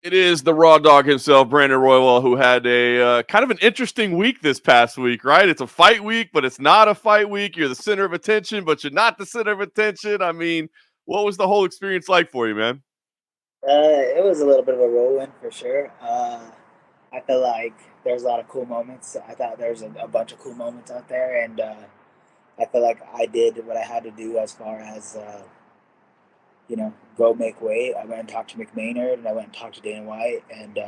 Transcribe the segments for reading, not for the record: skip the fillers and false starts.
It is the Raw Dog himself, Brandon Royval, who had a kind of an interesting week this past week, right? It's a fight week, but it's not a fight week. You're the center of attention, but you're not the center of attention. I mean, what was the whole experience like for you, man? It was a little bit of a whirlwind for sure. I feel like there's a lot of cool moments. I thought there's a bunch of cool moments out there, and I feel like I did what I had to do as far as go make weight. I went and talked to McMaynard, and I went and talked to Dana White, and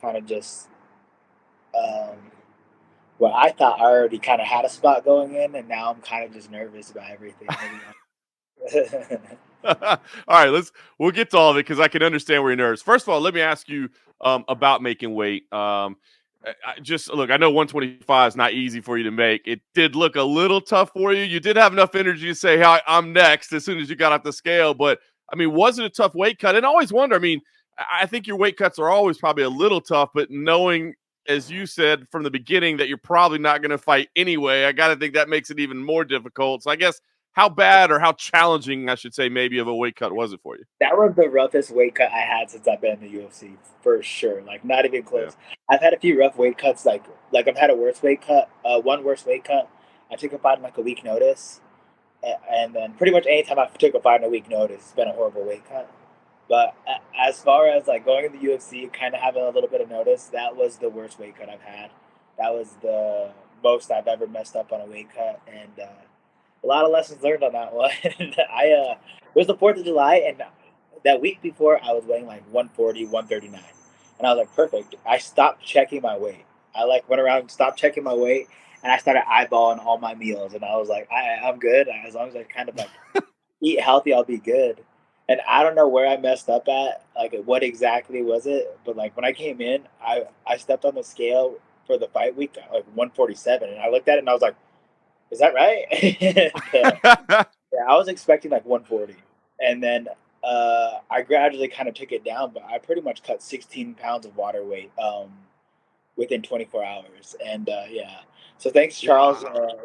kind of just um, well, I thought I already kind of had a spot going in, and now I'm kind of just nervous about everything. All right, we'll get to all of it because I can understand where you're nervous. First of all, let me ask you about making weight. Just look, I know 125 is not easy for you to make. It did look a little tough for you. You did have enough energy to say, "Hi, I'm next" as soon as you got off the scale. But I mean, was it a tough weight cut? And I always wonder. I mean, I think your weight cuts are always probably a little tough, but knowing, as you said from the beginning, that you're probably not going to fight anyway, I got to think that makes it even more difficult. So I guess how bad or how challenging, I should say, maybe of a weight cut was it for you? That was the roughest weight cut I had since I've been in the UFC, for sure. Like, not even Yeah. close. I've had a few rough weight cuts. Like I've had a worse weight cut. One worse weight cut. I took a fight in like a week notice, and then pretty much anytime I took a fight in a week notice, it's been a horrible weight cut. But as far as like going in the UFC, kind of having a little bit of notice, that was the worst weight cut I've had. That was the most I've ever messed up on a weight cut, and a lot of lessons learned on that one. It was the 4th of July, and that week before I was weighing like 140, 139, and I was like, perfect. I stopped checking my weight. I like went around and stopped checking my weight, and I started eyeballing all my meals, and I was like, I'm good as long as I kind of like eat healthy, I'll be good. And I don't know where I messed up at, like what exactly was it, but like when I came in, I stepped on the scale for the fight week at like 147, and I looked at it and I was like, is that right? And, yeah, I was expecting like 140, and then I gradually kind of took it down, but I pretty much cut 16 pounds of water weight within 24 hours, and yeah. So thanks, Wow.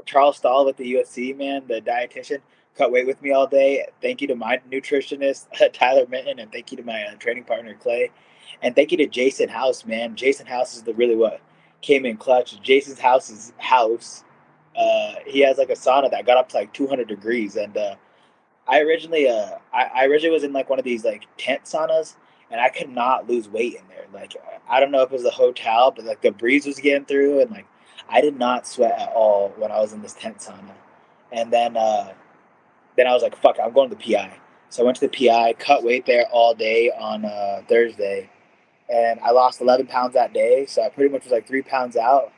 Charles Stahl with the UFC, man, the dietitian, cut weight with me all day. Thank you to my nutritionist Tyler Minton, and thank you to my training partner Clay, and thank you to Jason House, man. Jason House is the really what came in clutch. Jason's house, he has like a sauna that got up to like 200 degrees, and I originally was in like one of these like tent saunas, and I could not lose weight in there. Like, I don't know if it was the hotel, but like the breeze was getting through, and like I did not sweat at all when I was in this tent sauna. And then I was like, fuck it, I'm going to the PI. So I went to the PI, cut weight there all day on Thursday, and I lost 11 pounds that day. So I pretty much was like 3 pounds out,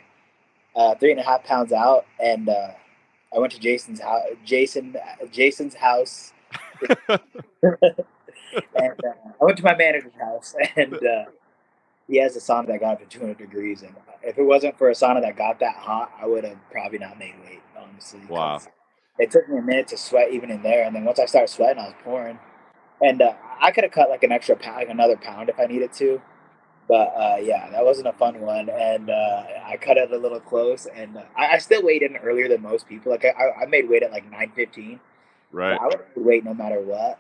3.5 pounds out, and I went to Jason's house, and I went to my manager's house, and he has a sauna that got up to 200 degrees. And if it wasn't for a sauna that got that hot, I would have probably not made weight, honestly, Wow. because it took me a minute to sweat even in there. And then once I started sweating, I was pouring, and I could have cut like an extra pound, like another pound if I needed to. But yeah, that wasn't a fun one, and I cut it a little close, and I still weighed in earlier than most people. Like I made weight at like 9:15, so Right. I would wait no matter what.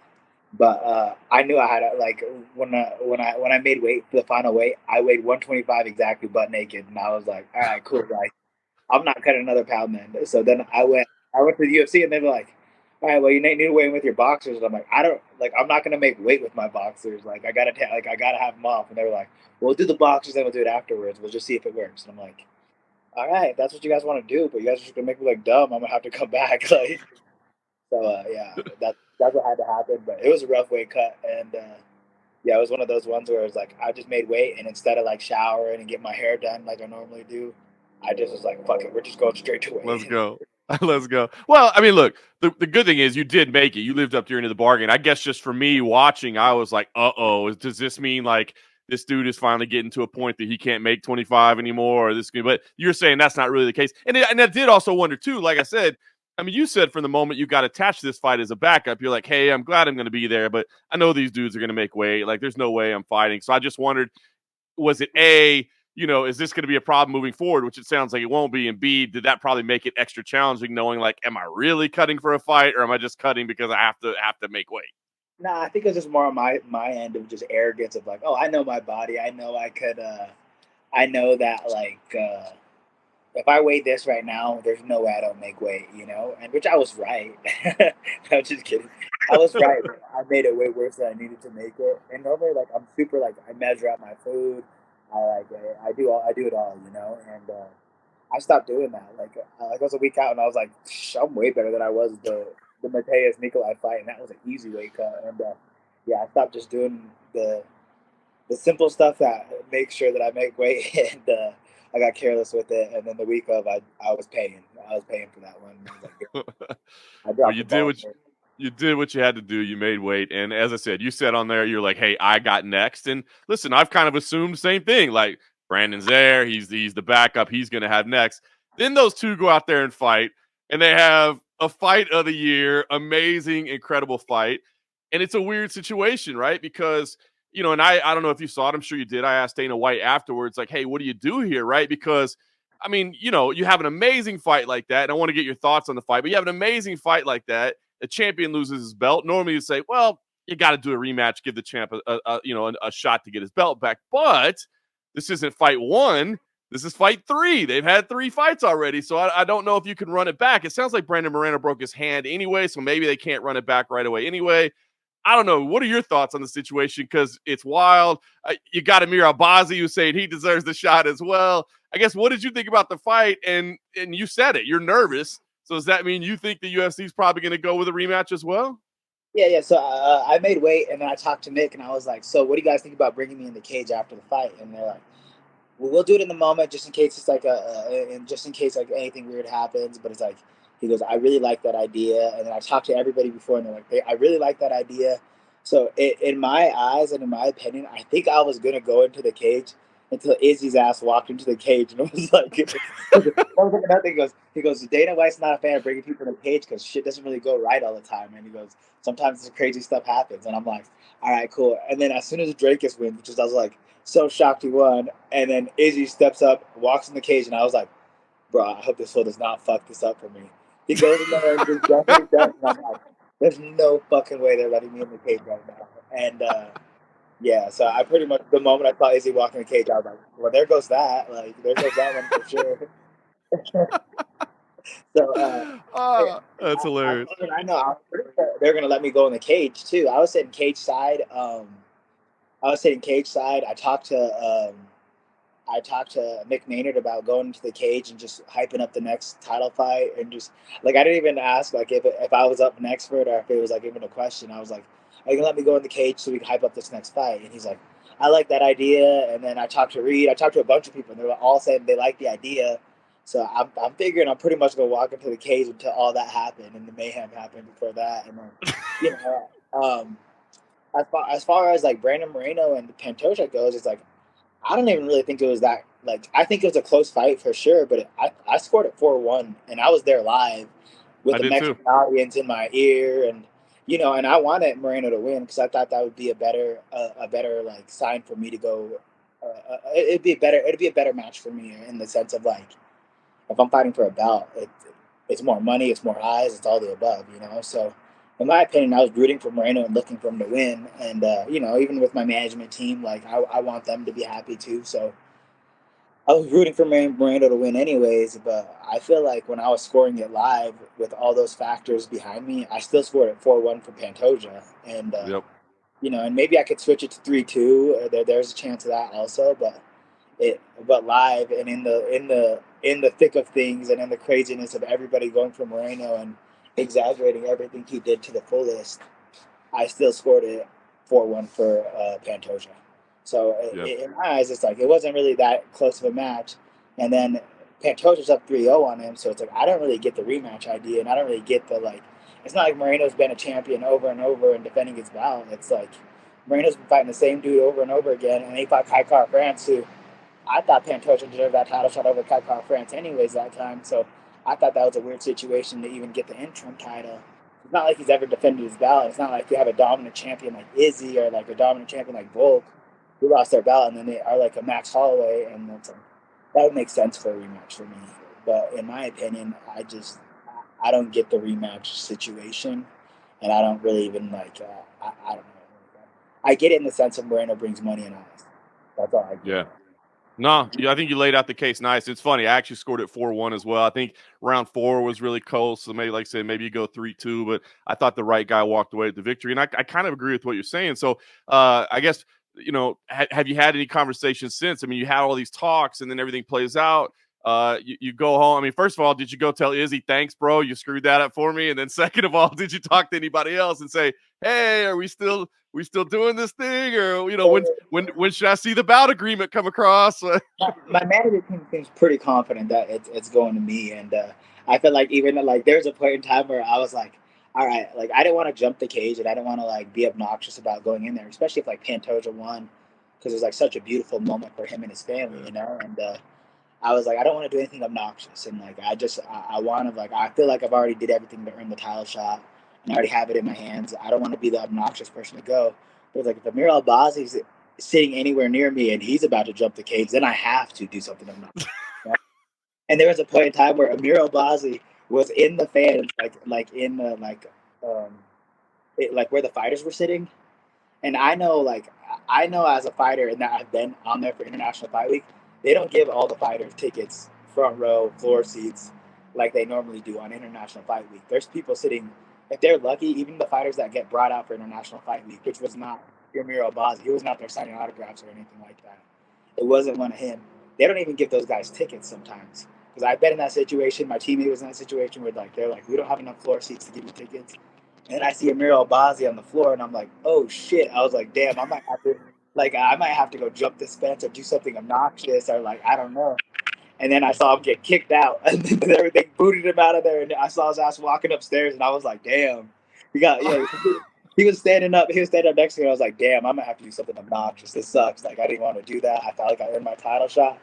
But I knew I had like when I made weight for the final weight, I weighed 125 exactly, butt naked, and I was like, all right, cool, guys. I'm not cutting another pound then. So then I went to the UFC, and they were like, all right, well, you need to weigh in with your boxers. And I'm like, I don't like, I'm not gonna make weight with my boxers. Like, I gotta have them off. And they were like, well, we'll do the boxers, then we'll do it afterwards. We'll just see if it works. And I'm like, all right, if that's what you guys want to do, but you guys are just gonna make me look dumb. I'm gonna have to come back. Like, so yeah, that's what had to happen. But it was a rough weight cut, and yeah, it was one of those ones where it was like I just made weight, and instead of like showering and get my hair done like I normally do, I just was like, fuck it, we're just going straight to Let's weight. go. Let's go. Well, I mean, look, the good thing is you did make it. You lived up to your end of the bargain. I guess just for me watching, I was like, uh-oh, does this mean like this dude is finally getting to a point that he can't make 25 anymore? Or this, but you're saying that's not really the case. And I did also wonder too, like I said, I mean, you said from the moment you got attached to this fight as a backup, you're like, hey, I'm glad I'm going to be there, but I know these dudes are going to make weight. Like, there's no way I'm fighting. So I just wondered, was it A, is this going to be a problem moving forward, which it sounds like it won't be, and B, did that probably make it extra challenging knowing like, am I really cutting for a fight or am I just cutting because I have to make weight? Nah, I think it was just more on my end of just arrogance of like, oh, I know my body. I know I could. I know that if I weighed this right now, there's no way I don't make weight, and which I was right. I'm just kidding. I was right. But I made it way worse than I needed to make it. And normally, like I'm super like I measure out my food. I do it all, and I stopped doing that. Like I was a week out, and I was like, I'm way better than I was the Mateus Nikolai fight, and that was an easy weight cut. And yeah, I stopped just doing the simple stuff that makes sure that I make weight, and I got careless with it. And then the week of, I was paying for that one. And I was like, yeah, I Well, dropped the ball. you did what you had to do. You made weight, and as I said, you said on there, you're like, "Hey, I got next." And listen, I've kind of assumed the same thing. Like Brandon's there, he's the backup, he's going to have next. Then those two go out there and fight, and they have a fight of the year, amazing, incredible fight, and it's a weird situation, right? Because and I don't know if you saw it. I'm sure you did. I asked Dana White afterwards, like, "Hey, what do you do here?" Right? Because I mean, you have an amazing fight like that, and I want to get your thoughts on the fight, but you have an amazing fight like that. The champion loses his belt. Normally, you say, well, you got to do a rematch, give the champ a shot to get his belt back. But this isn't fight one. This is fight three. They've had three fights already, so I don't know if you can run it back. It sounds like Brandon Moreno broke his hand anyway, so maybe they can't run it back right away anyway. I don't know. What are your thoughts on the situation? Because it's wild. You got Amir Albazi who's saying he deserves the shot as well. I guess what did you think about the fight? And you said it. You're nervous. So does that mean you think the UFC is probably going to go with a rematch as well? Yeah, yeah. So I made weight, and then I talked to Nick, and I was like, "So, what do you guys think about bringing me in the cage after the fight?" And they're like, "Well, we'll do it in the moment, just in case it's like and just in case like anything weird happens." But it's like he goes, "I really like that idea," and then I talked to everybody before, and they're like, "I really like that idea." So, in my eyes and in my opinion, I think I was gonna go into the cage until Izzy's ass walked into the cage, and it was like, another thing. He goes, Dana White's not a fan of bringing people in the cage because shit doesn't really go right all the time, and he goes, sometimes crazy stuff happens, and I'm like, all right, cool. And then as soon as Drakus wins, which is I was like so shocked he won, and then Izzy steps up, walks in the cage, and I was like, bro, I hope this fool does not fuck this up for me. He goes in there and just definitely does, and I'm like, there's no fucking way they're letting me in the cage right now. And yeah, so I pretty much the moment I saw Izzy walk in the cage, I was like, well, there goes that. Like, there goes that one for sure. So yeah, That's hilarious. I know I'm pretty sure they're gonna let me go in the cage too. I was sitting cage side. I was sitting cage side. I talked to Mick Maynard about going into the cage and just hyping up the next title fight, and just like I didn't even ask like if I was up next for it or if it was like even a question. I was like, "Are you gonna let me go in the cage so we can hype up this next fight?" And he's like, "I like that idea." And then I talked to Reed. I talked to a bunch of people, and they were all saying they like the idea. So I'm figuring I'm pretty much gonna walk into the cage until all that happened and the mayhem happened before that, and then you know. As far as like Brandon Moreno and Pantoja goes, it's like I don't even really think it was that. Like I think it was a close fight for sure, but I scored it 4-1, and I was there live with I the did too. Mexican audience in my ear, and and I wanted Moreno to win because I thought that would be a better like sign for me to go. It'd be a better match for me in the sense of like if I'm fighting for a belt, it's more money, it's more eyes, it's all the above. So, in my opinion, I was rooting for Moreno and looking for him to win. And, even with my management team, like, I want them to be happy too. So, I was rooting for Moreno to win anyways. But I feel like when I was scoring it live with all those factors behind me, I still scored it 4-1 for Pantoja. And, Yep. and maybe I could switch it to 3-2. There's a chance of that also. But live and in the thick of things and in the craziness of everybody going for Moreno and exaggerating everything he did to the fullest, I still scored it 4-1 for Pantoja. So Yep. in my eyes, it's like it wasn't really that close of a match. And then Pantoja's up 3-0 on him, so it's like I don't really get the rematch idea, and I don't really get the like. It's not like Moreno's been a champion over and over and defending his belt. It's like Moreno's been fighting the same dude over and over again, and he fought Kai Car France, who I thought Pantoja deserved that title shot over Kai Car France anyways that time. So I thought that was a weird situation to even get the interim title. It's not like he's ever defended his belt. It's not like you have a dominant champion like Izzy or like a dominant champion like Volk who lost their belt and then they are like a Max Holloway, and that would make sense for a rematch for me. But in my opinion, I don't get the rematch situation. and I don't really even like. I don't know. I get it in the sense of Moreno brings money and eyes. That's all I get. Yeah. No, yeah, I think you laid out the case nice. It's funny. I actually scored it 4-1 as well. I think round 4 was really close. So maybe, like I said, maybe you go 3-2, but I thought the right guy walked away with the victory. And I kind of agree with what you're saying. So I guess, have you had any conversations since? I mean, you had all these talks and then everything plays out. You go home. I mean, first of all, did you go tell Izzy, thanks, bro? You screwed that up for me. And then second of all, did you talk to anybody else and say, hey, are we still doing this thing? Or, when should I see the bout agreement come across? My manager seems pretty confident that it's going to me, and I feel like even like there's a point in time where I was like, all right, like I didn't want to jump the cage and I didn't want to like be obnoxious about going in there, especially if like Pantoja won, because it was like such a beautiful moment for him and his family, and I was like, I don't want to do anything obnoxious, and like I want to like I feel like I've already did everything to earn the title shot, and I already have it in my hands. I don't want to be the obnoxious person to go. But it's like if Amir Albazi's sitting anywhere near me and he's about to jump the cage, then I have to do something obnoxious. Right? And there was a point in time where Amir Albazi was in the fans, like in the like where the fighters were sitting, and I know as a fighter, and that I've been on there for International Fight Week, they don't give all the fighters tickets, front row, floor seats, like they normally do on International Fight Week. There's people sitting, if they're lucky, even the fighters that get brought out for International Fight Week, which was not Yamir Albazi. He was not there signing autographs or anything like that. It wasn't one of him. They don't even give those guys tickets sometimes. Because I've been in that situation. My teammate was in that situation where they're like, we don't have enough floor seats to give you tickets. And I see Amir Albazi on the floor, and I'm like, oh shit! I was like, damn, I might have to go jump this fence or do something obnoxious or like I don't know. And then I saw him get kicked out, and then everything booted him out of there. And I saw his ass walking upstairs, and I was like, damn, He was standing up. He was standing up next to me. And I was like, damn, I'm gonna have to do something obnoxious. This sucks. Like I didn't want to do that. I felt like I earned my title shot.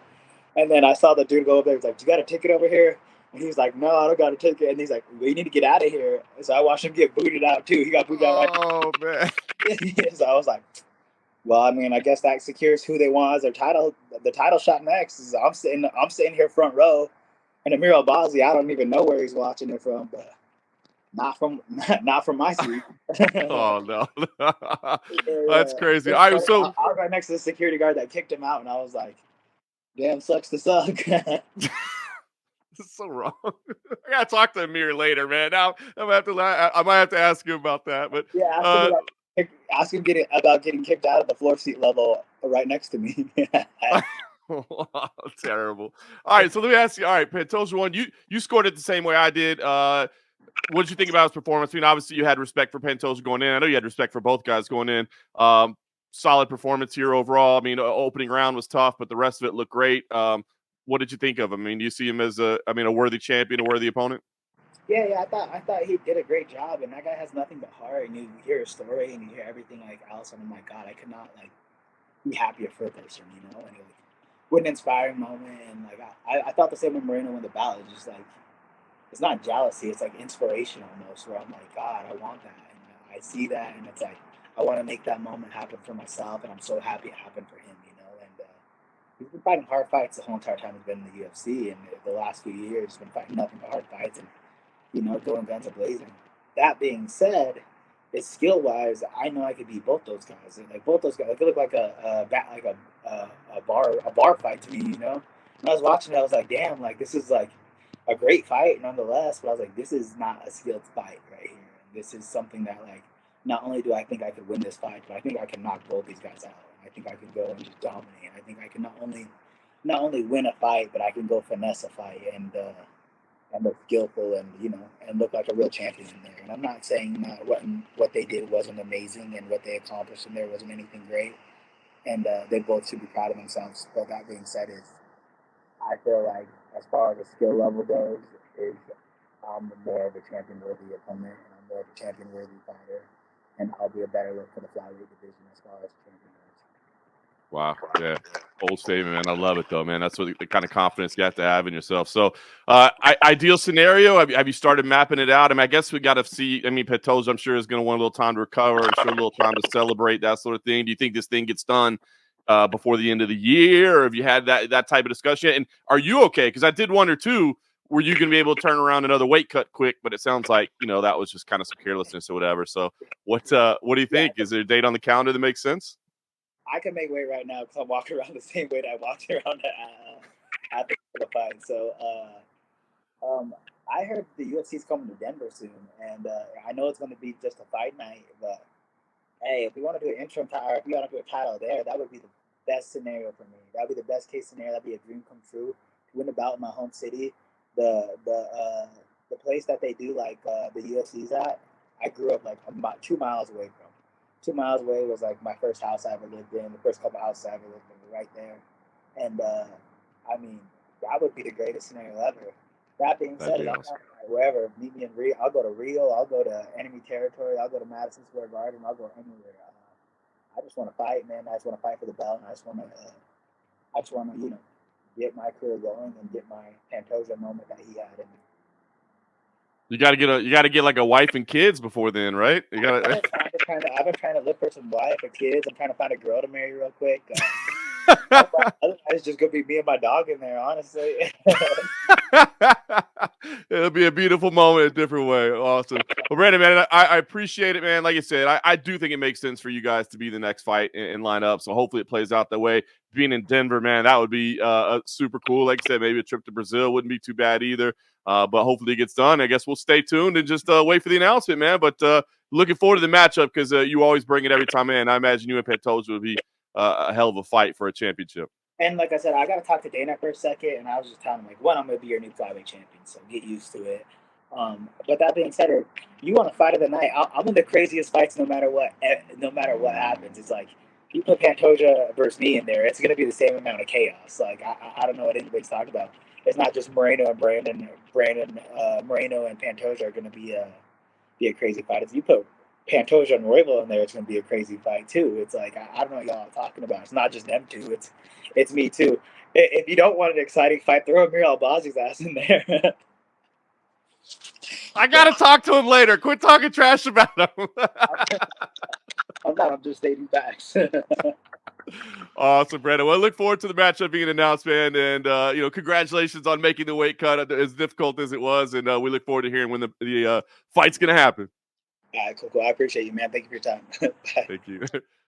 And then I saw the dude go up there. He's like, "You got a ticket over here?" And he's like, "No, I don't got a ticket." And he's like, "We need to get out of here." And so I watched him get booted out too. He got booted out. Oh man! So I was like, "Well, I mean, I guess that secures who they want as their title. The title shot next is I'm sitting here front row, and Amir Albazi, I don't even know where he's watching it from, but not from my seat." Oh no, Yeah, that's crazy. All right, so I was right next to the security guard that kicked him out, and I was like, "Damn, sucks to suck." this is so wrong. I gotta talk to Amir later, man. Now I might have to ask you about that, but Yeah, ask him about getting kicked out of the floor seat level right next to me. wow, terrible. All right, so let me ask you. All right, Pantoja won. You scored it the same way I did. What did you think about his performance? I mean, obviously you had respect for Pantoja going in. I know you had respect for both guys going in. Solid performance here overall. I mean, opening round was tough, but the rest of it looked great. What did you think of him? I mean, do you see him as a worthy champion, a worthy opponent? Yeah. I thought he did a great job, and that guy has nothing but heart. And you hear his story, and you hear everything like else, and I'm like, God, I could not like be happier for a person, And like, what an inspiring moment, and like I thought the same when Moreno won the ballot. It's just like it's not jealousy, it's like inspiration almost. Where I'm like, God, I want that, and I see that, and it's like I want to make that moment happen for myself, and I'm so happy it happened for him. And he's been fighting hard fights the whole entire time he's been in the UFC, and the last few years he's been fighting nothing but hard fights, and going guns a blazing. That being said, it's skill wise, I know I could beat both those guys. And like both those guys, they look like a bar fight to me. When I was watching it, I was like, damn, like this is like a great fight nonetheless. But I was like, this is not a skilled fight right here. This is something that like not only do I think I could win this fight, but I think I can knock both these guys out. I think I can go and just dominate. I think I can not only win a fight, but I can go finesse a fight and look skillful and and look like a real champion in there. And I'm not saying what they did wasn't amazing and what they accomplished in there wasn't anything great. And they both should be proud of themselves. But that being said, I feel like as far as the skill level goes, is I'm more of a champion worthy opponent and I'm more of a champion worthy fighter. And I'll be a better look for the flyweight division as far as champion goes. Wow. Yeah. Bold statement, man. I love it though, man. That's what the kind of confidence you have to have in yourself. So, ideal scenario. Have you started mapping it out? I mean, I guess we got to see. I mean, Pantoja, I'm sure is going to want a little time to recover, and sure a little time to celebrate that sort of thing. Do you think this thing gets done before the end of the year, or have you had that type of discussion? And are you okay? Because I did wonder too. were you going to be able to turn around another weight cut quick? But it sounds like, that was just kind of some carelessness or whatever. So what do you think? Is there a date on the calendar that makes sense? I can make weight right now because I'm walking around the same weight I walked around at the fight. So, I heard the UFC is coming to Denver soon, and I know it's going to be just a fight night. But hey, if we want to do an interim title, or if we want to do a title there, that would be the best scenario for me. That would be the best case scenario. That'd be a dream come true to win the bout in my home city. The place that they do like the UFC's at, I grew up like about 2 miles away from. 2 miles away was like my first house I ever lived in. The first couple houses I ever lived in were right there, and I mean that would be the greatest scenario ever. That being That'd said, be if I'm awesome. wherever, meet me in Rio. I'll go to Rio. I'll go to enemy territory. I'll go to Madison Square Garden. I'll go anywhere. I just want to fight, man. I just want to fight for the belt, and I just want to, get my career going and get my Pantoja moment that he had. And You got to get like a wife and kids before then, right? You got to. I've been trying to look for some wife or kids. I'm trying to find a girl to marry real quick. Otherwise, it's just gonna be me and my dog in there, honestly. It'll be a beautiful moment, a different way. Awesome. Well, Brandon, man, I appreciate it, man. Like I said, I do think it makes sense for you guys to be the next fight and line up. So hopefully it plays out that way. Being in Denver, man, that would be super cool. Like I said, maybe a trip to Brazil wouldn't be too bad either. But hopefully it gets done. I guess we'll stay tuned and just wait for the announcement, man. But looking forward to the matchup because you always bring it every time in. I imagine you and Pantoja would be a hell of a fight for a championship. And like I said, I got to talk to Dana for a second, and I was just telling him, like, one, I'm going to be your new flyweight champion, so get used to it. But that being said, if you want to fight of the night, I'm in the craziest fights no matter what happens. It's like, you put Pantoja versus me in there, it's going to be the same amount of chaos. Like, I don't know what anybody's talking about. It's not just Moreno and Moreno and Pantoja are going to be a crazy fight. If you put Pantoja and Royval in there, it's going to be a crazy fight too. It's like I don't know what y'all are talking about. It's not just them two. It's me too. If you don't want an exciting fight, throw Amir Albazi's ass in there. I gotta talk to him later. Quit talking trash about him. I'm not. I'm just stating facts. Awesome, Brandon. Well, I look forward to the matchup being announced, man. And congratulations on making the weight cut as difficult as it was. And we look forward to hearing when the fight's gonna happen. All right, cool. I appreciate you, man. Thank you for your time. Bye. Thank you.